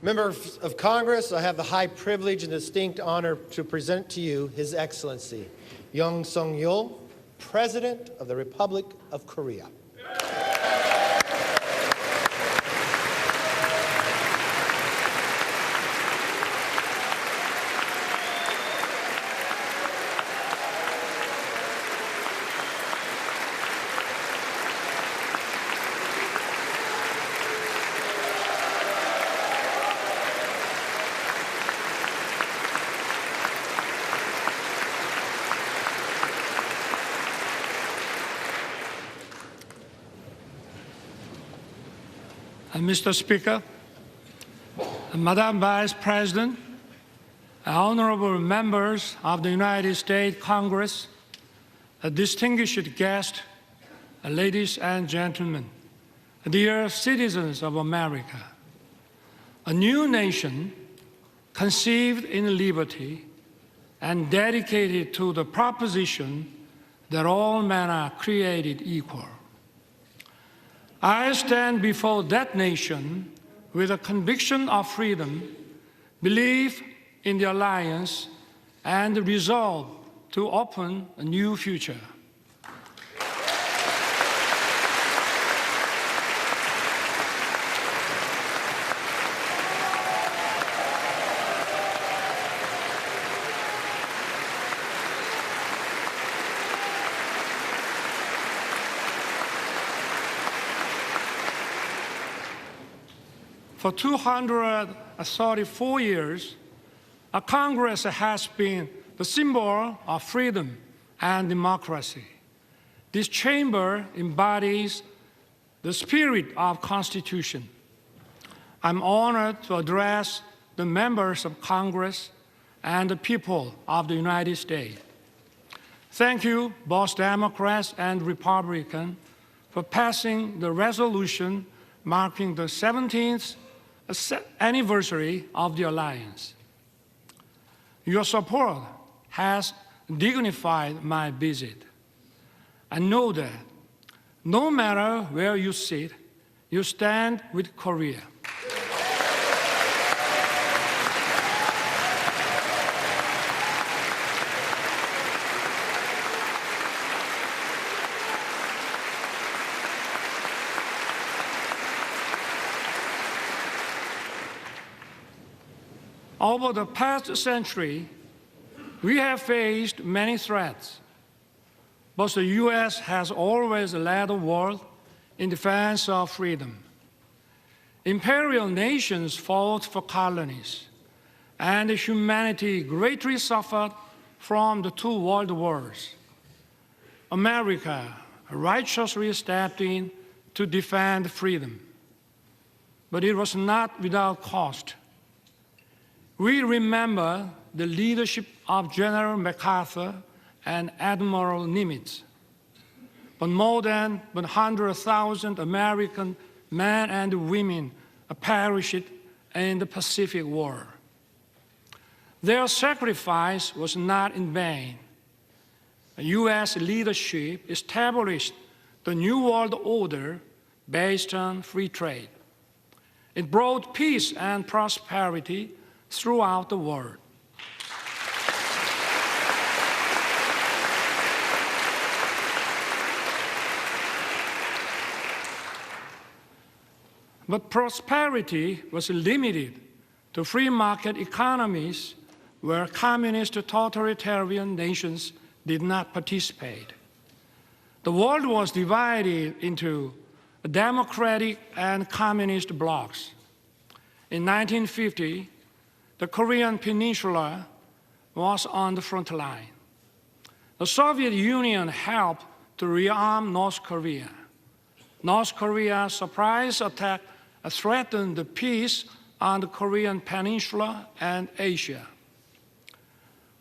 Members of Congress, I have the high privilege and distinct honor to present to you His Excellency Young Sung-yeol, President of the Republic of Korea. Mr. Speaker, Madam Vice President, honorable members of the United States Congress, distinguished guests, ladies and gentlemen, dear citizens of America, a new nation conceived in liberty and dedicated to the proposition that all men are created equal. I stand before that nation with a conviction of freedom, belief in the alliance, and the resolve to open a new future. For 234 years, a Congress has been the symbol of freedom and democracy. This chamber embodies the spirit of Constitution. I'm honored to address the members of Congress and the people of the United States. Thank you, both Democrats and Republicans, for passing the resolution marking the 17th anniversary of the alliance. Your support has dignified my visit. I know that no matter where you sit, you stand with Korea. Over the past century, we have faced many threats, but the U.S. has always led the world in defense of freedom. Imperial nations fought for colonies, and humanity greatly suffered from the two world wars. America righteously stepped in to defend freedom, but it was not without cost. We remember the leadership of General MacArthur and Admiral Nimitz, but more than 100,000 American men and women perished in the Pacific War. Their sacrifice was not in vain. U.S. leadership established the New World Order based on free trade. It brought peace and prosperity throughout the world. But prosperity was limited to free market economies where communist totalitarian nations did not participate. The world was divided into democratic and communist blocs. In 1950, the Korean Peninsula was on the front line. The Soviet Union helped to rearm North Korea. North Korea's surprise attack threatened the peace on the Korean Peninsula and Asia.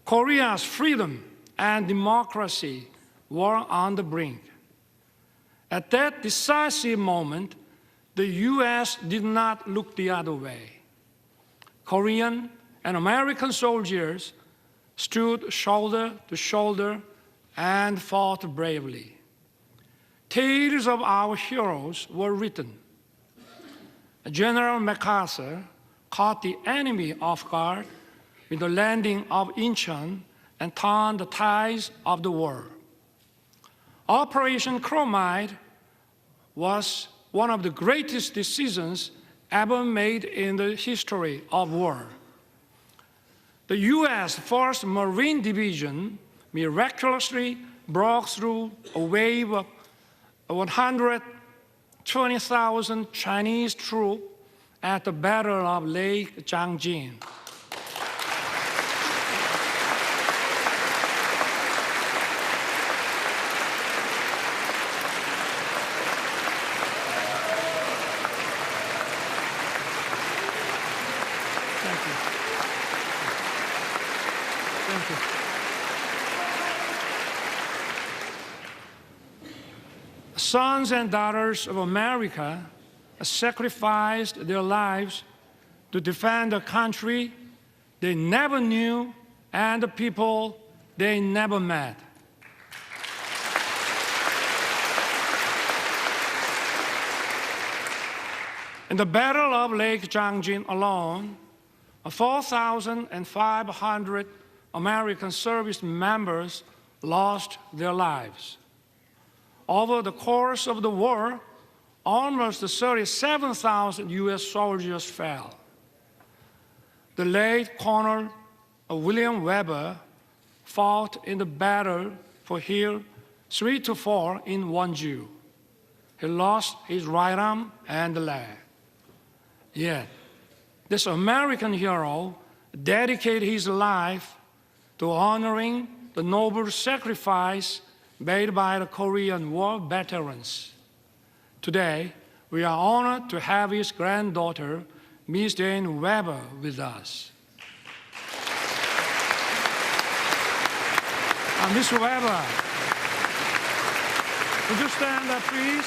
Korea's freedom and democracy were on the brink. At that decisive moment, the U.S. did not look the other way. Korean and American soldiers stood shoulder to shoulder and fought bravely. Tales of our heroes were written. General MacArthur caught the enemy off guard with the landing of Incheon and turned the tides of the war. Operation Chromite was one of the greatest decisions ever made in the history of war. The U.S. 1st Marine Division miraculously broke through a wave of 120,000 Chinese troops at the Battle of Lake Changjin. Thank you. Thank you. Sons and daughters of America sacrificed their lives to defend a country they never knew and the people they never met. In the Battle of Lake Changjin alone, 4,500 American service members lost their lives. Over the course of the war, almost 37,000 U.S. soldiers fell. The late Colonel William Weber fought in the battle for Hill 3 to 4 in Wonju. He lost his right arm and leg. Yet, this American hero dedicated his life to honoring the noble sacrifice made by the Korean War veterans. Today, we are honored to have his granddaughter, Ms. Jane Weber, with us. Ms. Weber, would you stand up, please?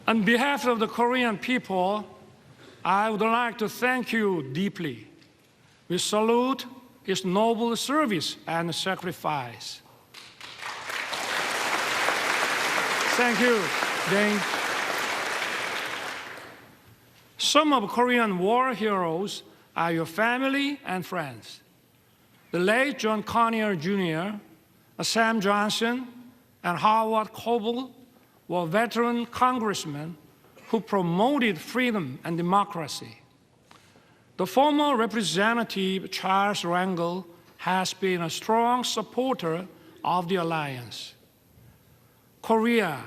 On behalf of the Korean people, I would like to thank you deeply. We salute his noble service and sacrifice. Thank you, Dane. Some of Korean war heroes are your family and friends. The late John Conyers Jr., Sam Johnson, and Howard Coble were veteran congressmen who promoted freedom and democracy. The former Representative Charles Rangel has been a strong supporter of the alliance. Korea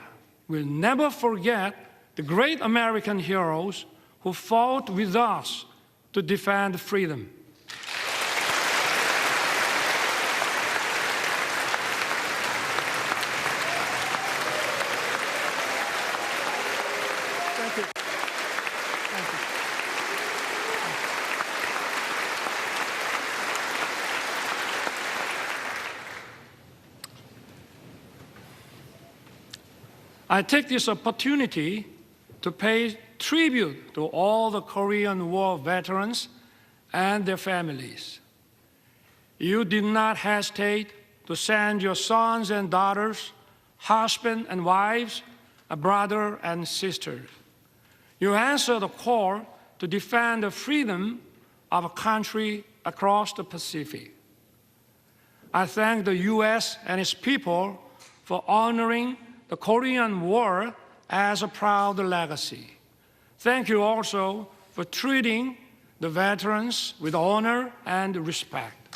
will never forget the great American heroes who fought with us to defend freedom. I take this opportunity to pay tribute to all the Korean War veterans and their families. You did not hesitate to send your sons and daughters, husbands and wives, brothers and sisters. You answered the call to defend the freedom of a country across the Pacific. I thank the U.S. and its people for honoring the Korean War as a proud legacy. Thank you also for treating the veterans with honor and respect.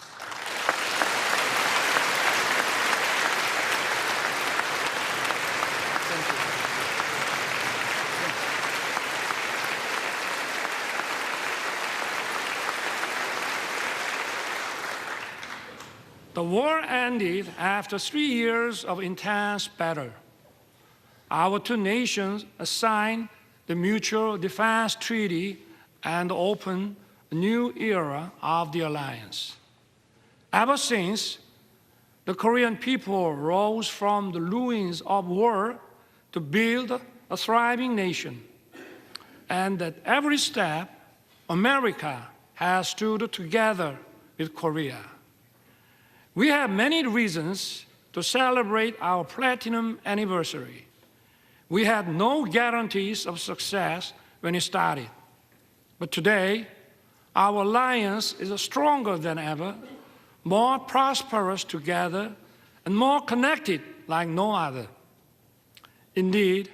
The war ended after 3 years of intense battle. Our two nations signed the Mutual Defense Treaty and opened a new era of the alliance. Ever since, the Korean people rose from the ruins of war to build a thriving nation, and at every step, America has stood together with Korea. We have many reasons to celebrate our platinum anniversary. We had no guarantees of success when it started, but today, our alliance is stronger than ever, more prosperous together, and more connected like no other. Indeed,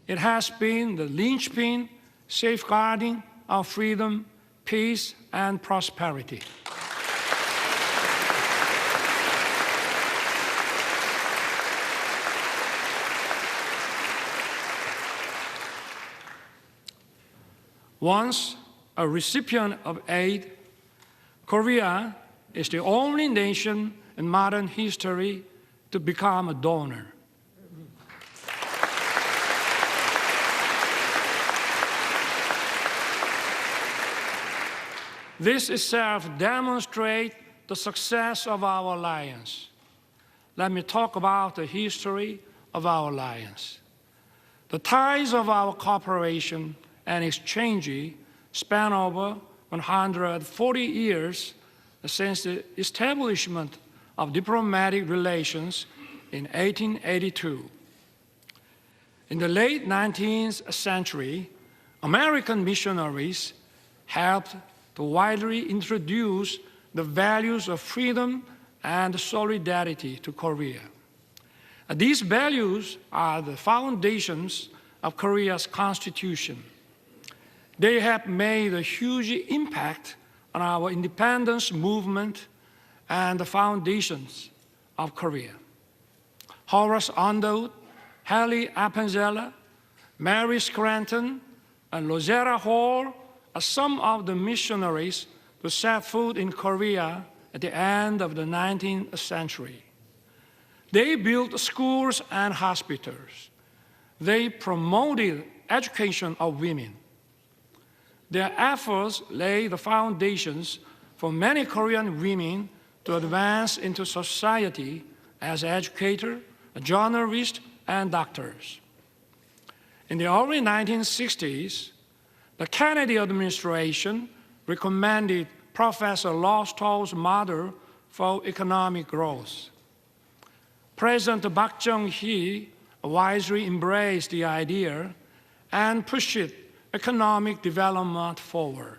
it has been the linchpin safeguarding our freedom, peace, and prosperity. Once a recipient of aid, Korea is the only nation in modern history to become a donor. This itself demonstrates the success of our alliance. Let me talk about the history of our alliance. The ties of our cooperation and exchange span over 140 years since the establishment of diplomatic relations in 1882. In the late 19th century, American missionaries helped to widely introduce the values of freedom and solidarity to Korea. These values are the foundations of Korea's constitution. They have made a huge impact on our independence movement and the foundations of Korea. Horace Underwood, Hallie Appenzeller, Mary Scranton, and Rosetta Hall are some of the missionaries who set foot in Korea at the end of the 19th century. They built schools and hospitals. They promoted education of women. Their efforts laid the foundations for many Korean women to advance into society as educators, journalists, and doctors. In the early 1960s, the Kennedy administration recommended Professor Lostow's model for economic growth. President Park Chung-hee wisely embraced the idea and pushed economic development forward.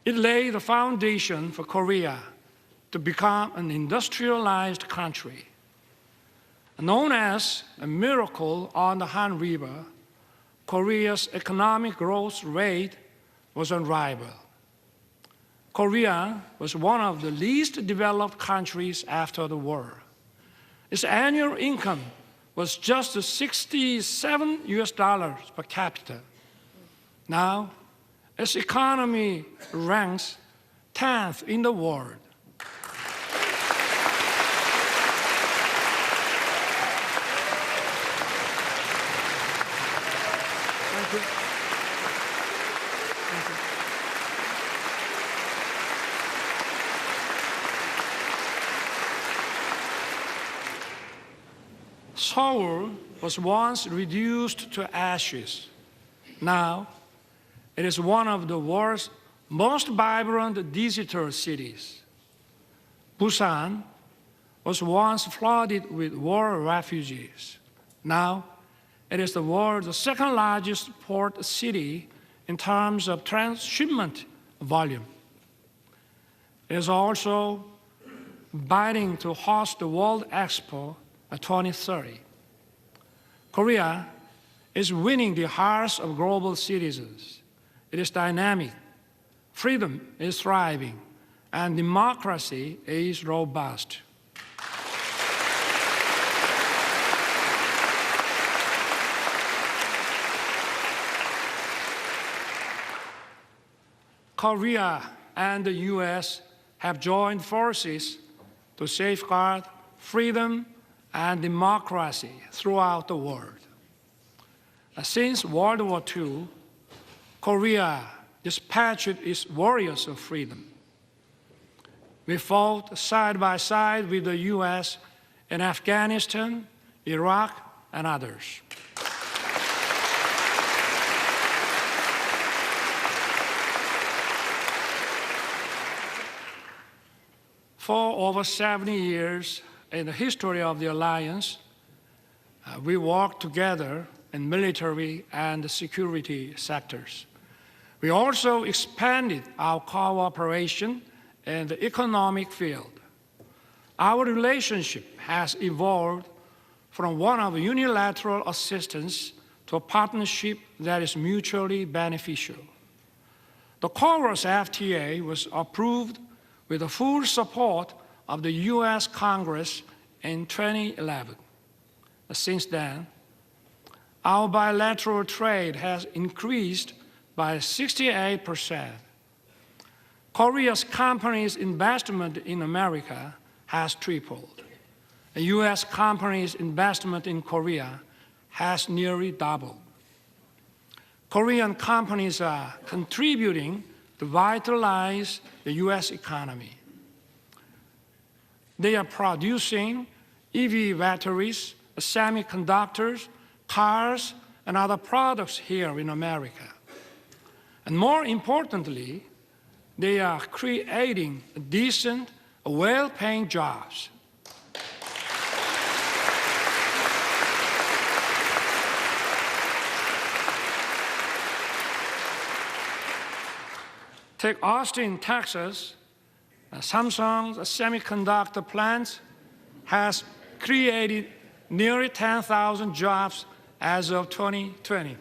It laid the foundation for Korea to become an industrialized country. Known as a miracle on the Han River, Korea's economic growth rate was unrivaled. Korea was one of the least developed countries after the war. Its annual income was just $67 per capita. Now, its economy ranks 10th in the world. Thank you. Thank you. Seoul was once reduced to ashes. Now, it is one of the world's most vibrant digital cities. Busan was once flooded with war refugees. Now, it is the world's second largest port city in terms of transshipment volume. It is also bidding to host the World Expo 2030. Korea is winning the hearts of global citizens. It is dynamic, freedom is thriving, and democracy is robust. Korea and the U.S. have joined forces to safeguard freedom and democracy throughout the world. Since World War II, Korea dispatched its warriors of freedom. We fought side by side with the U.S. in Afghanistan, Iraq, and others. For over 70 years in the history of the alliance, we worked together in military and security sectors. We also expanded our cooperation in the economic field. Our relationship has evolved from one of unilateral assistance to a partnership that is mutually beneficial. The CORUS FTA was approved with the full support of the U.S. Congress in 2011. Since then, our bilateral trade has increased by 68%. Korea's companies' investment in America has tripled. The U.S. companies' investment in Korea has nearly doubled. Korean companies are contributing to vitalize the U.S. economy. They are producing EV batteries, semiconductors, cars, and other products here in America. And more importantly, they are creating decent, well-paying jobs. Take Austin, Texas. Samsung's semiconductor plant has created nearly 10,000 jobs as of 2020.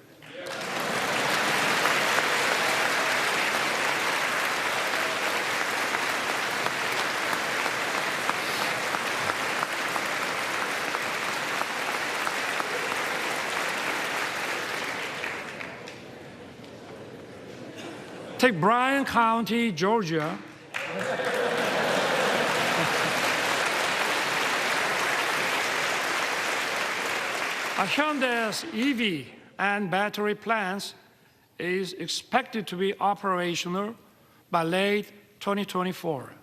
Take Bryan County, Georgia. Hyundai's EV and battery plants is expected to be operational by late 2024.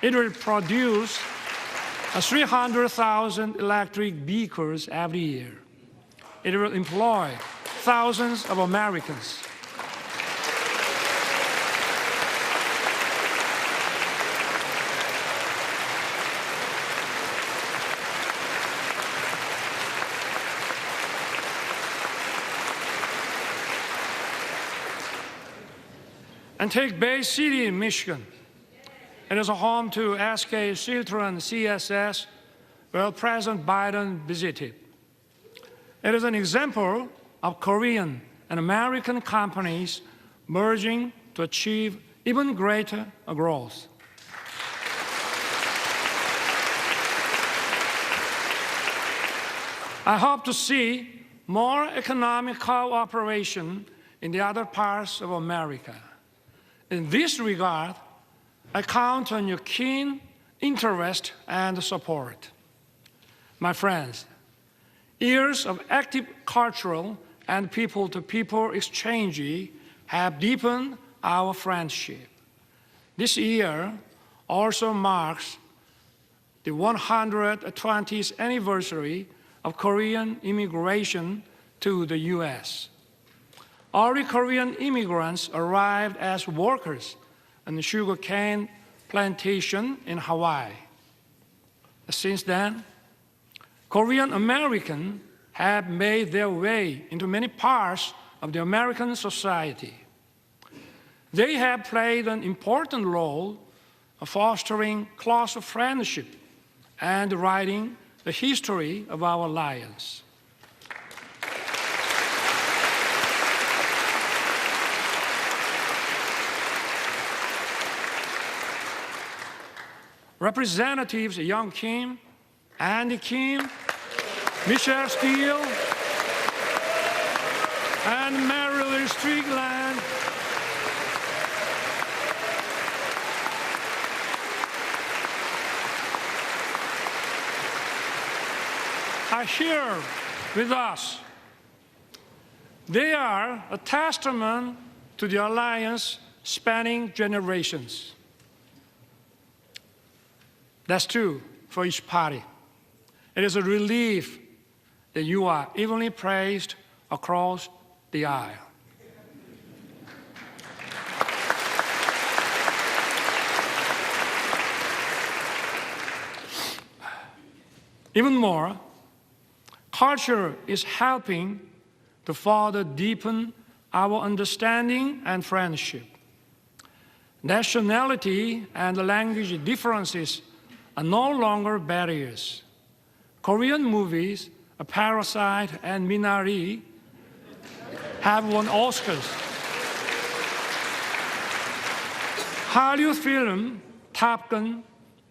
It will produce 300,000 electric vehicles every year. It will employ thousands of Americans. And take Bay City in Michigan. It is a home to SK Siltron CSS, where President Biden visited. It is an example of Korean and American companies merging to achieve even greater growth. I hope to see more economic cooperation in the other parts of America. In this regard, I count on your keen interest and support. My friends, years of active cultural and people-to-people exchange have deepened our friendship. This year also marks the 120th anniversary of Korean immigration to the U.S. Early Korean immigrants arrived as workers on the sugarcane plantation in Hawaii. Since then, Korean Americans have made their way into many parts of the American society. They have played an important role of fostering close friendship and writing the history of our alliance. Representatives Young Kim, Andy Kim, Michelle Steele, and Marilyn Strickland are here with us. They are a testament to the alliance spanning generations. That's true for each party. It is a relief that you are evenly praised across the aisle. Even more, culture is helping to further deepen our understanding and friendship. Nationality and language differences are no longer barriers. Korean movies, A Parasite and Minari, have won Oscars. Hallyu film, Top Gun,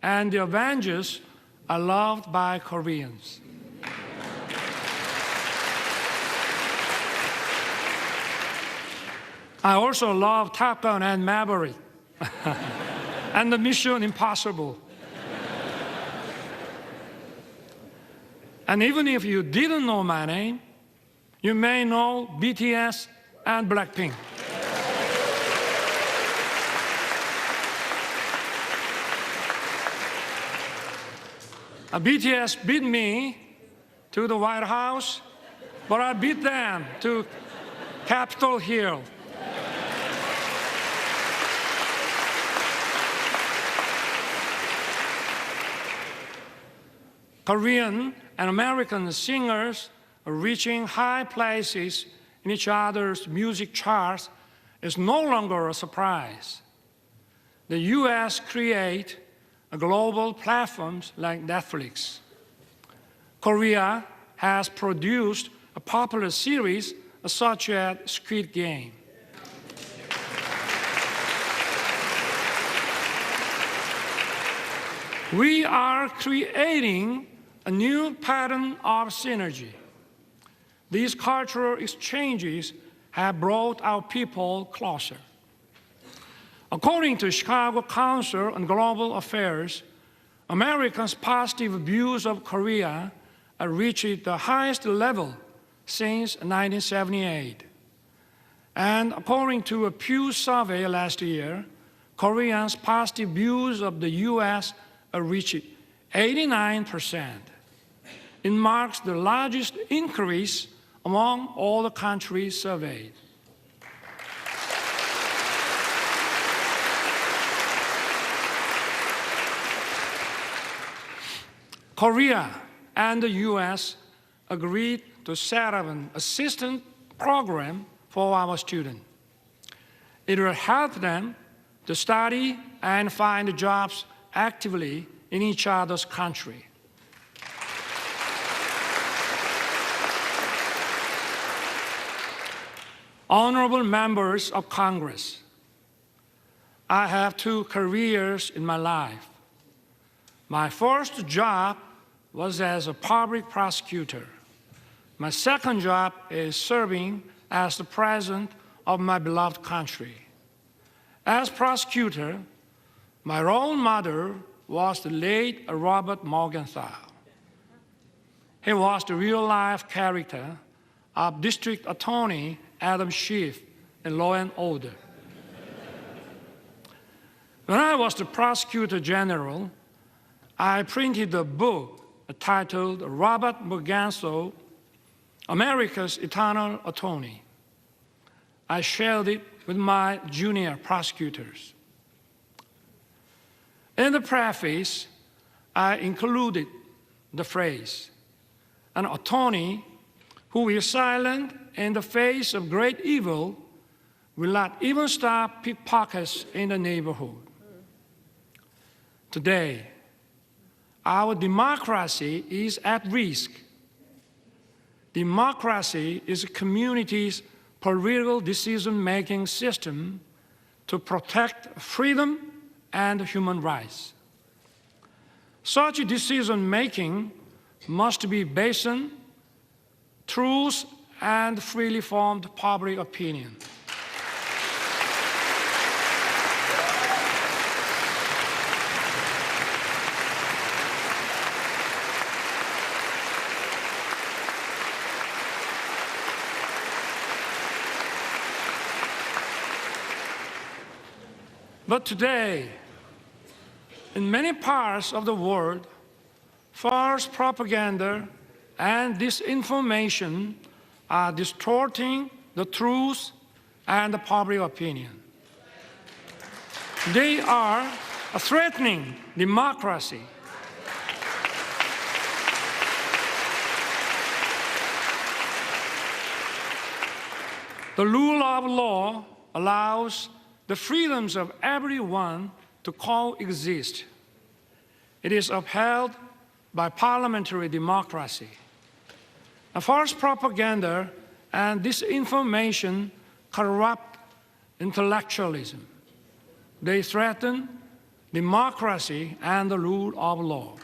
and The Avengers are loved by Koreans. I also love Top Gun and Maverick and the Mission Impossible. And even if you didn't know my name, you may know BTS and Blackpink. BTS beat me to the White House, but I beat them to Capitol Hill. Korean and American singers are reaching high places in each other's music charts is no longer a surprise. The US create global platforms like Netflix. Korea has produced a popular series such as Squid Game. We are creating a new pattern of synergy. These cultural exchanges have brought our people closer. According to Chicago Council on Global Affairs, Americans' positive views of Korea have reached the highest level since 1978. And according to a Pew survey last year, Koreans' positive views of the US have reached 89%. It marks the largest increase among all the countries surveyed. Korea and the US agreed to set up an assistance program for our students. It will help them to study and find jobs actively in each other's country. Honorable members of Congress, I have 2 careers in my life. My first job was as a public prosecutor. My second job is serving as the president of my beloved country. As prosecutor, my role model was the late Robert Morgenthau. He was the real-life character of District Attorney Adam Schiff in Law and Order. When I was the Prosecutor General, I printed a book titled Robert Morgenthau, America's Eternal Attorney. I shared it with my junior prosecutors. In the preface, I included the phrase, an attorney who is silent in the face of great evil will not even stop pickpockets in the neighborhood. Today, our democracy is at risk. Democracy is a community's political decision-making system to protect freedom and human rights. Such decision-making must be based on truth and freely formed public opinion. But today, in many parts of the world, false propaganda and disinformation are distorting the truth and the public opinion. They are threatening democracy. The rule of law allows the freedoms of everyone to coexist. It is upheld by parliamentary democracy. False propaganda and disinformation corrupt intellectualism. They threaten democracy and the rule of law.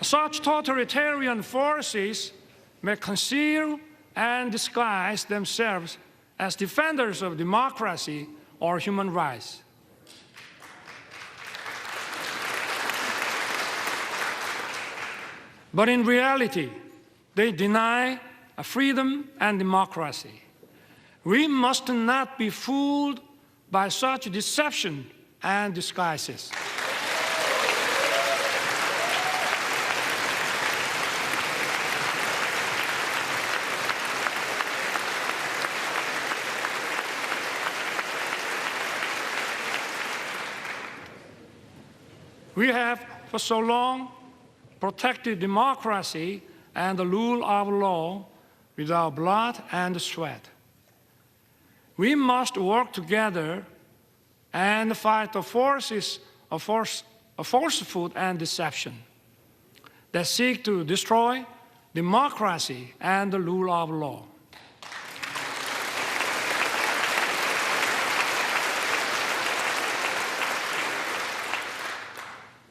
Such totalitarian forces may conceal and disguise themselves as defenders of democracy or human rights. But in reality, they deny freedom and democracy. We must not be fooled by such deception and disguises. We have for so long protected democracy and the rule of law with our blood and sweat. We must work together and fight the forces of falsehood and deception that seek to destroy democracy and the rule of law.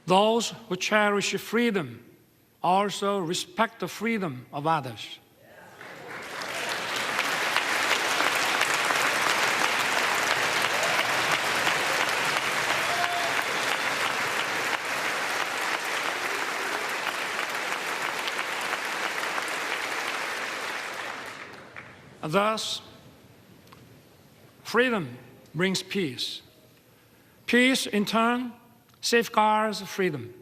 Those who cherish freedom also respect the freedom of others. Thus, freedom brings peace. Peace, in turn, safeguards freedom.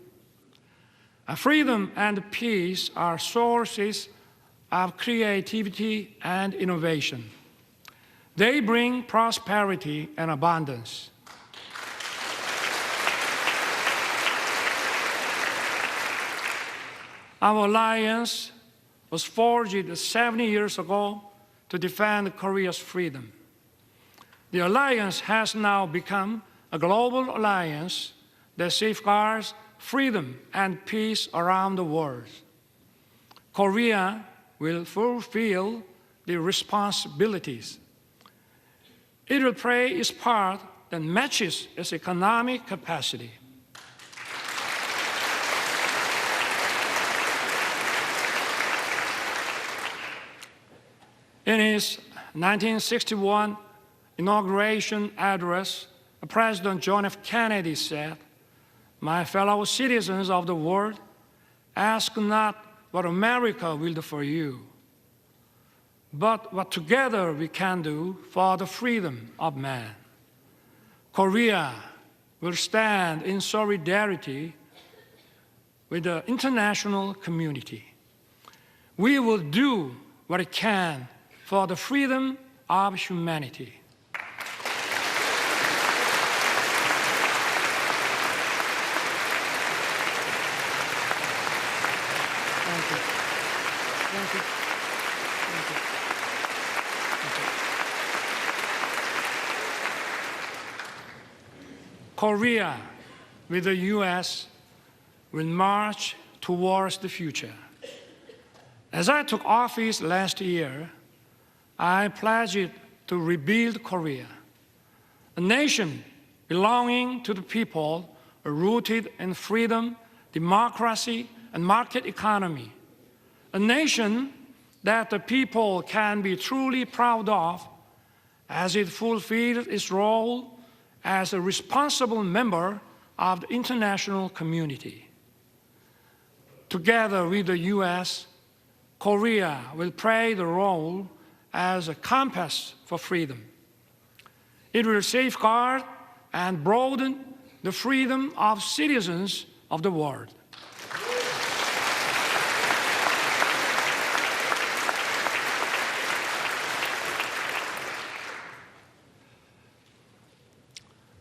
Freedom and peace are sources of creativity and innovation. They bring prosperity and abundance. Our alliance was forged 70 years ago to defend Korea's freedom. The alliance has now become a global alliance that safeguards freedom and peace around the world. Korea will fulfill the responsibilities. It will play its part that matches its economic capacity. In his 1961 inauguration address, President John F. Kennedy said, "My fellow citizens of the world, ask not what America will do for you, but what together we can do for the freedom of man." Korea will stand in solidarity with the international community. We will do what it can for the freedom of humanity. Korea, with the U.S., will march towards the future. As I took office last year, I pledged to rebuild Korea, a nation belonging to the people, rooted in freedom, democracy, and market economy, a nation that the people can be truly proud of as it fulfills its role as a responsible member of the international community. Together with the U.S., Korea will play the role as a compass for freedom. It will safeguard and broaden the freedom of citizens of the world.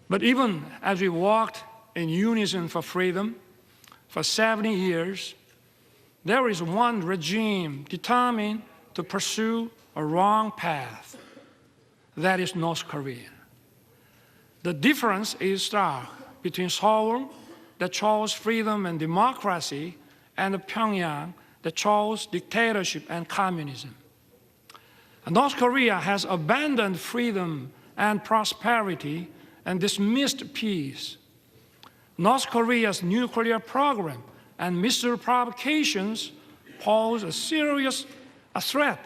But even as we walked in unison for freedom for 70 years, there is one regime determined to pursue a wrong path. That is North Korea. The difference is stark between Seoul, that chose freedom and democracy, and Pyongyang, that chose dictatorship and communism. And North Korea has abandoned freedom and prosperity and dismissed peace. North Korea's nuclear program and missile provocations pose a serious threat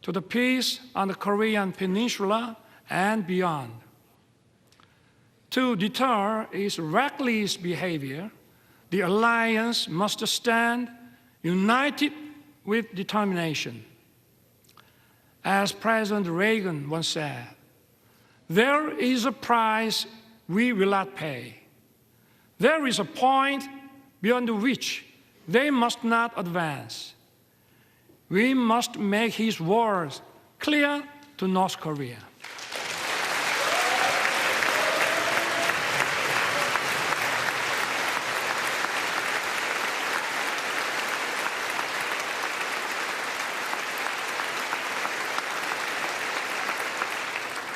to the peace on the Korean peninsula and beyond. To deter its reckless behavior, the alliance must stand united with determination. As President Reagan once said, there is a price we will not pay. There is a point beyond which they must not advance. We must make his words clear to North Korea.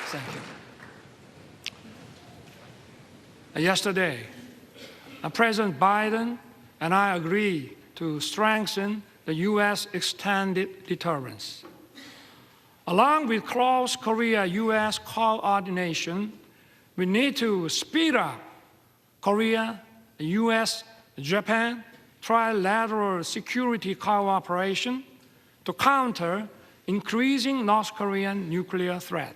Thank you. Yesterday, President Biden and I agreed to strengthen the U.S. extended deterrence. Along with close Korea-U.S. coordination, we need to speed up Korea, U.S., Japan trilateral security cooperation to counter increasing North Korean nuclear threat.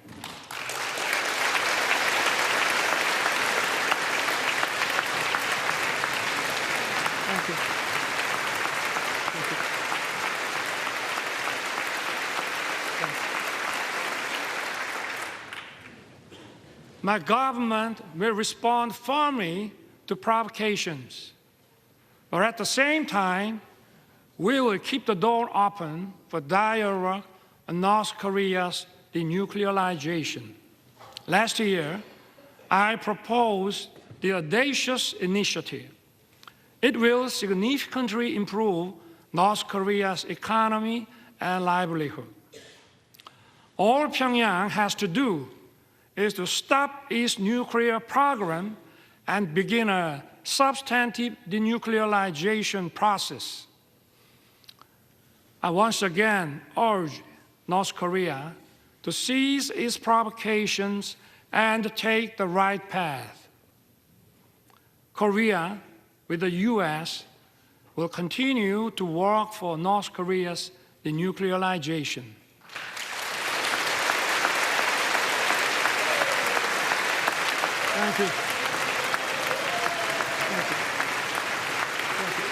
Thank you. Thank you. My government will respond firmly to provocations, but at the same time, we will keep the door open for dialogue on North Korea's denuclearization. Last year, I proposed the audacious initiative. It will significantly improve North Korea's economy and livelihood. All Pyongyang has to do is to stop its nuclear program and begin a substantive denuclearization process. I once again urge North Korea to cease its provocations and take the right path. Korea, with the U.S., will continue to work for North Korea's denuclearization. Thank you. Thank you. Thank you.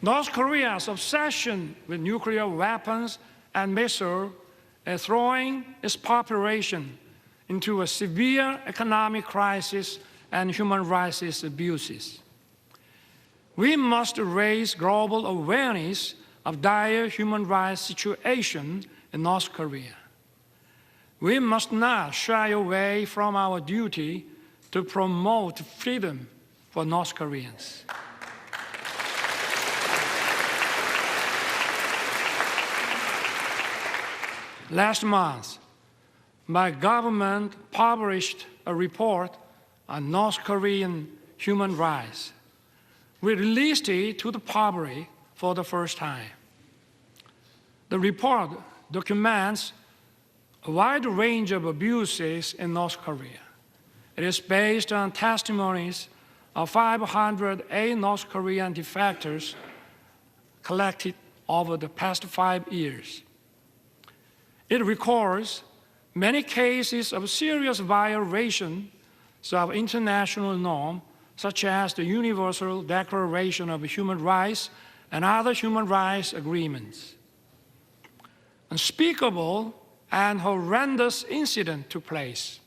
North Korea's obsession with nuclear weapons and missiles is throwing its population into a severe economic crisis and human rights abuses. We must raise global awareness of dire human rights situation in North Korea. We must not shy away from our duty to promote freedom for North Koreans. Last month, my government published a report on North Korean human rights. We released it to the public for the first time. The report documents a wide range of abuses in North Korea. It is based on testimonies of 508 North Korean defectors collected over the past 5 years. It records many cases of serious violations of international norms, such as the Universal Declaration of Human Rights and other human rights agreements. Unspeakable and horrendous incidents took place.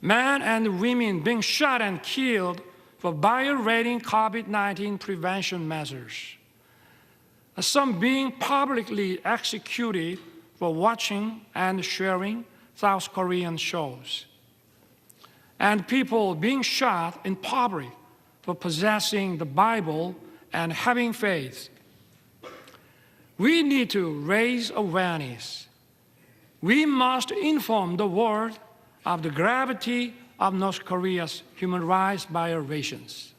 Men and women being shot and killed for violating COVID-19 prevention measures. some being publicly executed for watching and sharing South Korean shows, and people being shot in public for possessing the Bible and having faith. We need to raise awareness. We must inform the world of the gravity of North Korea's human rights violations.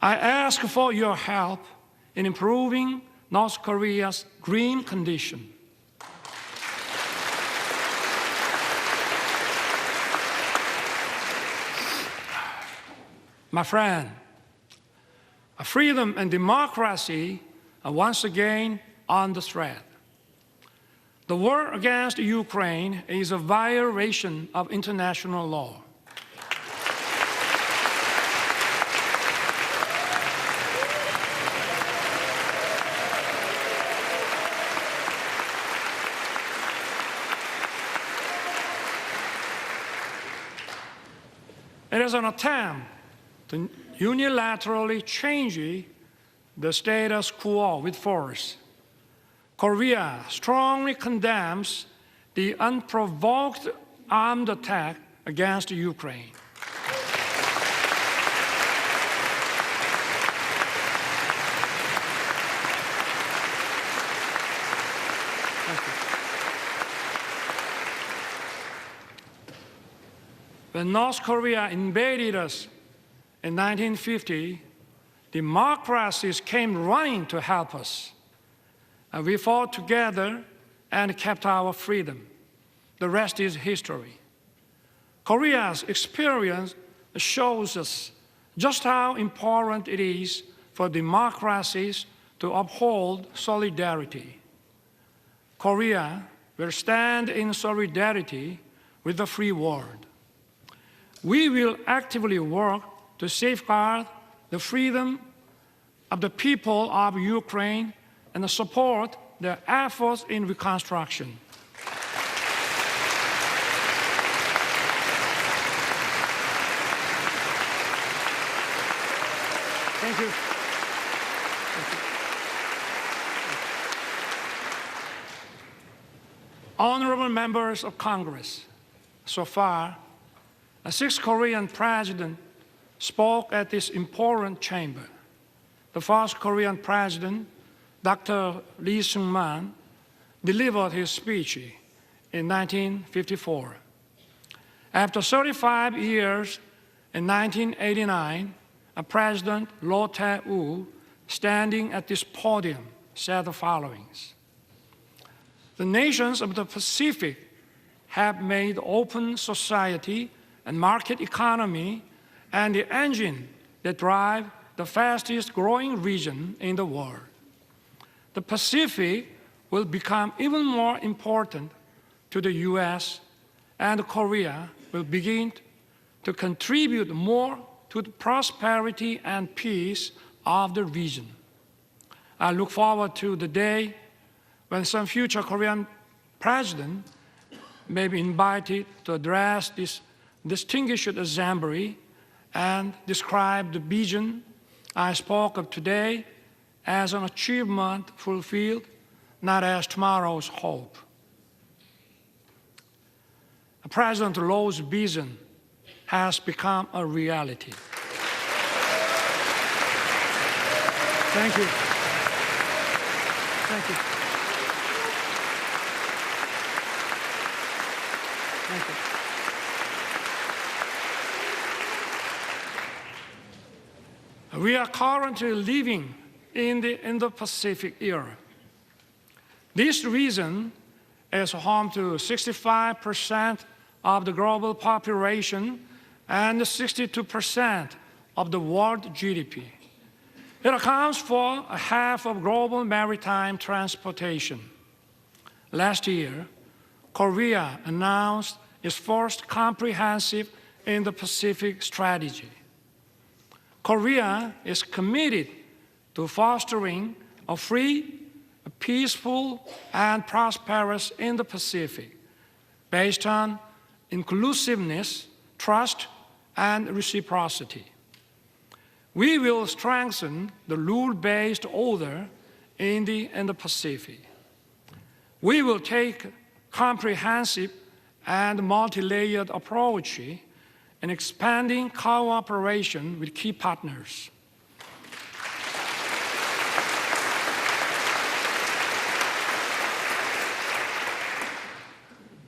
I ask for your help in improving North Korea's green condition. My friend, freedom and democracy are once again under threat. The war against Ukraine is a violation of international law. It is an attempt to unilaterally change the status quo with force. Korea strongly condemns the unprovoked armed attack against Ukraine. When North Korea invaded us in 1950, democracies came running to help us. And we fought together and kept our freedom. The rest is history. Korea's experience shows us just how important it is for democracies to uphold solidarity. Korea will stand in solidarity with the free world. We will actively work to safeguard the freedom of the people of Ukraine and support their efforts in reconstruction. Thank you. Honorable members of Congress, so far, a sixth Korean president spoke at this important chamber. The first Korean president, Dr. Lee Sung-man, delivered his speech in 1954. After 35 years, in 1989, President Roh Tae-woo, standing at this podium, said the following: "The nations of the Pacific have made open society and market economy and the engine that drive the fastest growing region in the world. The Pacific will become even more important to the U.S., and Korea will begin to contribute more to the prosperity and peace of the region. I look forward to the day when some future Korean president may be invited to address this distinguished assembly and describe the vision I spoke of today as an achievement fulfilled, not as tomorrow's hope." President Roh's vision has become a reality. Thank you. Thank you. Thank you. We are currently living in the Indo-Pacific era. This region is home to 65% of the global population and 62% of the world GDP. It accounts for half of global maritime transportation. Last year, Korea announced its first comprehensive Indo-Pacific strategy. Korea is committed to fostering a free, a peaceful, and prosperous Indo-Pacific based on inclusiveness, trust, and reciprocity. We will strengthen the rule-based order in the Indo-Pacific. We will take comprehensive and multi-layered approach in expanding cooperation with key partners.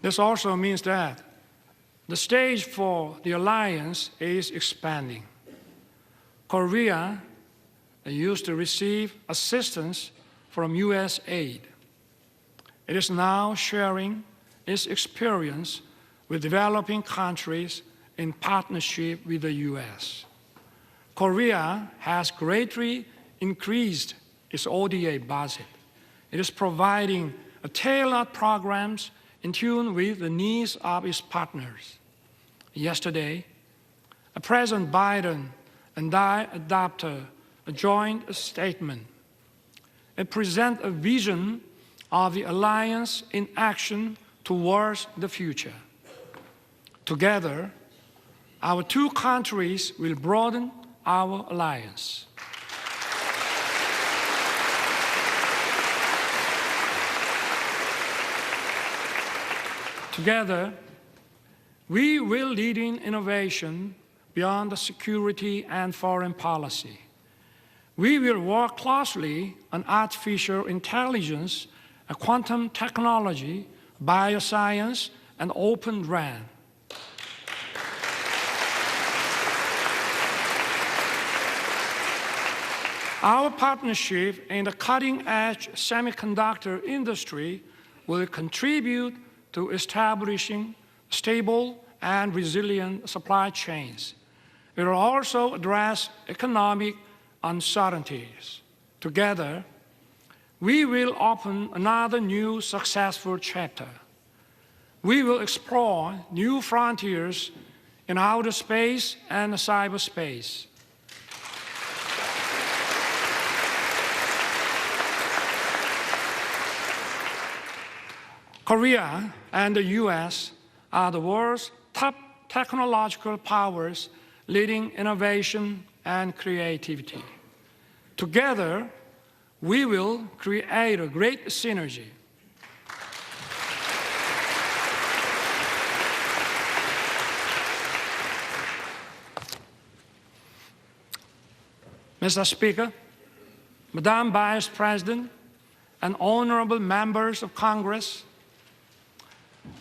This also means that the stage for the alliance is expanding. Korea used to receive assistance from U.S. aid. It is now sharing its experience with developing countries in partnership with the U.S. Korea has greatly increased its ODA budget. It is providing tailored programs in tune with the needs of its partners. Yesterday, President Biden and I adopted a joint statement. It presents a vision of the alliance in action towards the future. Together, our two countries will broaden our alliance. Together, we will lead in innovation beyond the security and foreign policy. We will work closely on artificial intelligence, quantum technology, bioscience, and open RAN. Our partnership in the cutting-edge semiconductor industry will contribute to establishing stable and resilient supply chains. It will also address economic uncertainties. Together, we will open another new successful chapter. We will explore new frontiers in outer space and cyberspace. Korea and the U.S. are the world's top technological powers leading innovation and creativity. Together, we will create a great synergy. Mr. Speaker, Madam Vice President, and honorable members of Congress,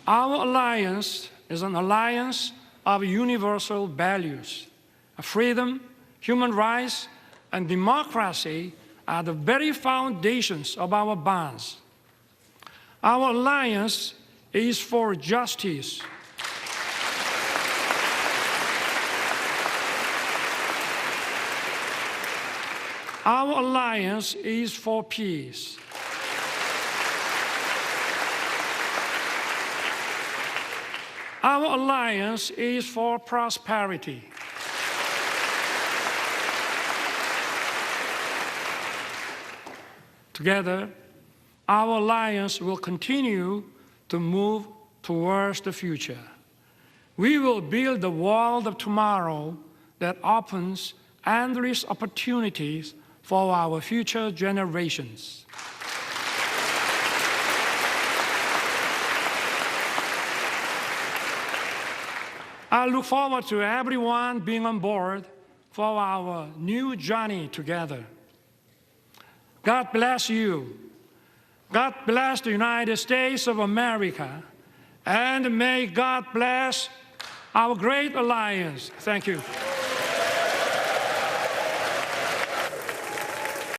our alliance is an alliance of universal values. Freedom, human rights, and democracy are the very foundations of our bonds. Our alliance is for justice. Our alliance is for peace. Our alliance is for prosperity. Together, our alliance will continue to move towards the future. We will build the world of tomorrow that opens endless opportunities for our future generations. I look forward to everyone being on board for our new journey together. God bless you. God bless the United States of America. And may God bless our great alliance. Thank you.